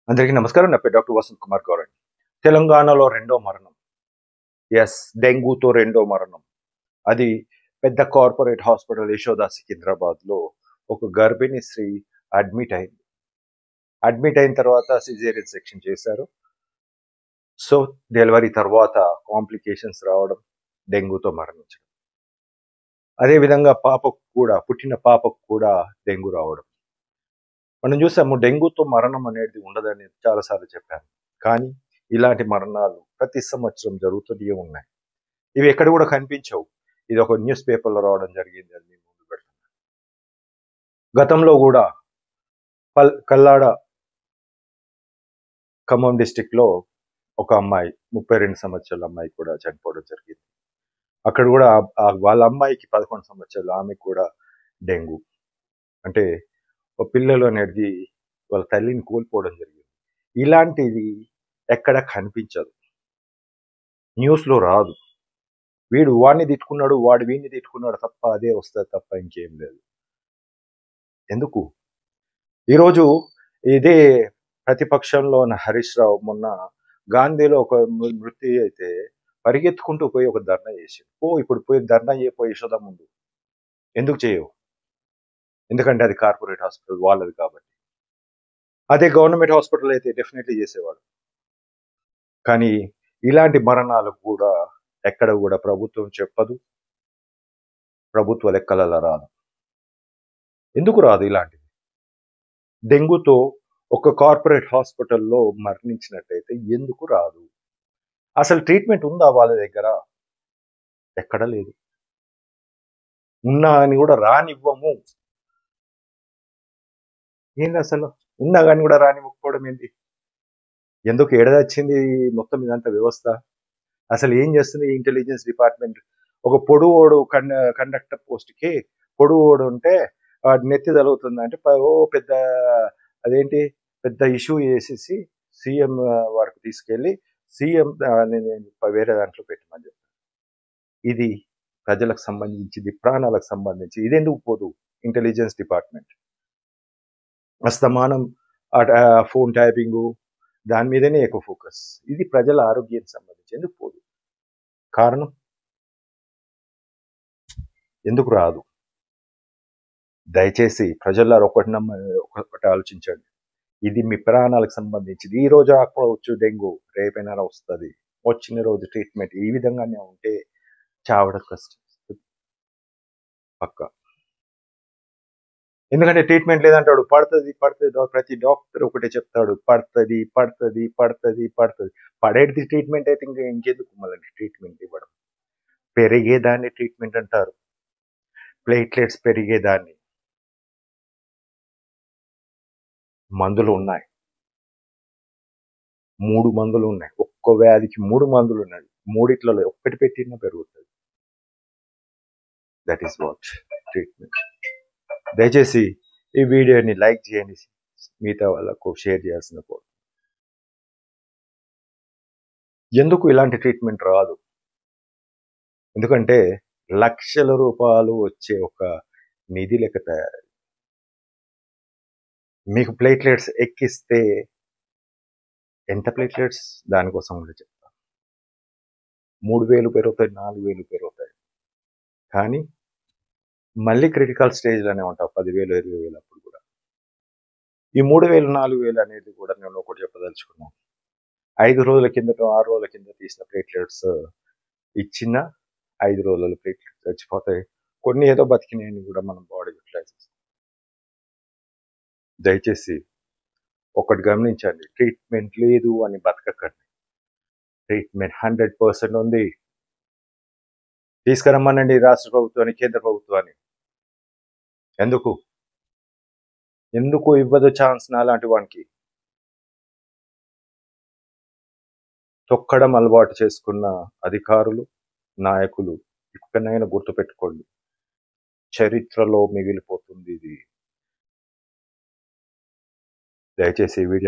అందరికీ నమస్కారం. నా పేరు డాక్టర్ వసంత్ కుమార్ గౌరండి. తెలంగాణలో రెండో మరణం. డెంగూతో రెండో మరణం. అది పెద్ద కార్పొరేట్ హాస్పిటల్ యశోద సికింద్రాబాద్‌లో ఒక గర్భిణీ స్త్రీ అడ్మిట్ అయింది. అడ్మిట్ అయిన తర్వాత సిజేరియన్ సెక్షన్ చేశారు. సో, డెలివరీ తర్వాత కాంప్లికేషన్స్ రావడం, డెంగూతో మరణించడం. అదే విధంగా పుట్టిన పాపకు కూడా డెంగూ రావడం. మనం చూసాము డెంగూతో మరణం అనేది ఉండదని చాలా సార్లు చెప్పాను. కానీ ఇలాంటి మరణాలు ప్రతి సంవత్సరం జరుగుతూనే ఉన్నాయి. ఇవి ఎక్కడ కూడా కనిపించవు. ఇది ఒక న్యూస్ పేపర్‌లో రావడం జరిగింది అని మీ ముందు పెడుతున్నాను. గతంలో కూడా కల్లాడ ఖమ్మం డిస్ట్రిక్ట్‌లో ఒక అమ్మాయి 32 సంవత్సరాల అమ్మాయి కూడా చనిపోవడం జరిగింది. అక్కడ కూడా వాళ్ళ అమ్మాయికి 11 సంవత్సరాలు ఆమెకు కూడా డెంగూ. అంటే పిల్లలు అనేది వాళ్ళ తల్లిని కోల్పోవడం జరిగింది. ఇలాంటిది ఎక్కడ కనిపించదు. న్యూస్‌లో రాదు. వీడు వాడిని తిట్టుకున్నాడు, వాడు వీడిని తిట్టుకున్నాడు తప్ప అదే వస్తది తప్ప ఇంకేం లేదు. ఎందుకు? ఈరోజు ఇదే ప్రతిపక్షంలో ఉన్న హరీష్ రావు మొన్న గాంధీలో ఒక మృతి అయితే పరిగెత్తుకుంటూ పోయి ఒక ధర్నా చేసిండు. ఇప్పుడు పోయి ధర్నా చేయపోయి యశోద ముందు. ఎందుకు చేయవు? ఎందుకంటే అది కార్పొరేట్ హాస్పిటల్ వాళ్ళది కాబట్టి. అదే గవర్నమెంట్ హాస్పిటల్ అయితే డెఫినెట్లీ చేసేవాడు. కానీ ఇలాంటి మరణాలకు కూడా ఎక్కడ కూడా ప్రభుత్వం చెప్పదు. ప్రభుత్వ లెక్కలలో రాదు. ఎందుకు రాదు ఇలాంటిది? డెంగూతో ఒక కార్పొరేట్ హాస్పిటల్‌లో మరణించినట్టయితే ఎందుకు రాదు? అసలు ట్రీట్మెంట్ ఉందా వాళ్ళ దగ్గర? ఎక్కడ లేదు. ఉన్నా అని కూడా రానివ్వము. ఏందసలు? ఉన్నా గాని కూడా రానివ్వకపోవడం ఏంటి? ఎందుకు ఏడదచ్చింది మొత్తం ఇదంతా వ్యవస్థ? అసలు ఏం చేస్తుంది ఇంటెలిజెన్స్ డిపార్ట్మెంట్? ఒక పొడువోడు కండక్టర్ పోస్ట్‌కి పొడువోడు ఉంటే నెత్తి తగులుతుందంటే పెద్ద అదేంటి పెద్ద ఇష్యూ చేసేసి సీఎం వరకు తీసుకెళ్ళి సీఎం వేరే దాంట్లో పెట్టమని చెప్పారు. ఇది ప్రజలకు సంబంధించింది, ప్రాణాలకు సంబంధించి. ఇదెందుకు పోదు ఇంటెలిజెన్స్ డిపార్ట్మెంట్? అస్తమానం ఫోన్ ట్యాపింగు దాని మీదనే ఎక్కువ ఫోకస్. ఇది ప్రజల ఆరోగ్యానికి సంబంధించి ఎందుకు పోదు? కారణం ఎందుకు రాదు? దయచేసి ప్రజలారా ఒకటి ఆలోచించండి. ఇది మీ ప్రాణాలకు సంబంధించింది. ఈ రోజు రాకపోవచ్చు డెంగ్యూ, రేపైనా వస్తుంది. వచ్చిన రోజు ట్రీట్మెంట్ ఈ విధంగానే ఉంటే చావడం కష్టం పక్కా. ఎందుకంటే ట్రీట్మెంట్ లేదంటాడు. పడుతుంది ప్రతి డాక్టర్ ఒకటే చెప్తాడు, పడుతుంది. పడేది ట్రీట్మెంట్ అయితే ఇంకెందుకు మళ్ళీ ట్రీట్మెంట్ ఇవ్వడం? పెరిగేదాన్ని ట్రీట్మెంట్ అంటారు. ప్లేట్లెట్స్ పెరిగేదాన్ని. మందులు ఉన్నాయి. 3 మందులు ఉన్నాయి. ఒక్క వ్యాధికి 3 మందులు ఉన్నాయి. మూడిట్లలో ఒక్కటి పెట్టినా పెరుగుతుంది. That is what treatment. దయచేసి ఈ వీడియోని లైక్ చేయండి, మిగతా వాళ్ళకు షేర్ చేయాల్సిన కోరు. ఎందుకు ఇలాంటి ట్రీట్మెంట్ రాదు? ఎందుకంటే లక్షల రూపాయలు వచ్చే ఒక నిధి లెక్క తయారు. మీకు ప్లేట్లెట్స్ ఎక్కిస్తే ఎంత ప్లేట్లెట్స్ దానికోసం కూడా చెప్తాను. 3000 పెరుగుతాయి, 4000 పెరుగుతాయి. కానీ మళ్ళీ క్రిటికల్ స్టేజ్లోనే ఉంటావు 10,000, 20,000 అప్పుడు కూడా. ఈ 3000, 4000 అనేది కూడా నేను ఒకటి చెప్పదలుచుకున్నాను. 5 రోజుల కిందట 6 రోజుల కింద తీసిన ప్లేట్లెట్స్ ఇచ్చిన 5 రోజుల ప్లేట్లెట్స్ చచ్చిపోతాయి. కొన్ని ఏదో బతికినాయని కూడా మనం బాడీ యూటిలైజ్ చేస్తాం. దయచేసి ఒకటి గమనించండి, ట్రీట్మెంట్ లేదు అని బతకకండి. ట్రీట్మెంట్ 100% ఉంది. తీసుకురమ్మనండి రాష్ట్ర ప్రభుత్వాన్ని, కేంద్ర ప్రభుత్వాన్ని. ఎందుకు ఇవ్వదు ఛాన్స్ నాలాంటి వానికి? తొక్కడం అలవాటు చేసుకున్న అధికారులు, నాయకులు ఇకనైనా గుర్తుపెట్టుకోండి. చరిత్రలో మిగిలిపోతుంది ఇది. దయచేసి ఈ వీడియో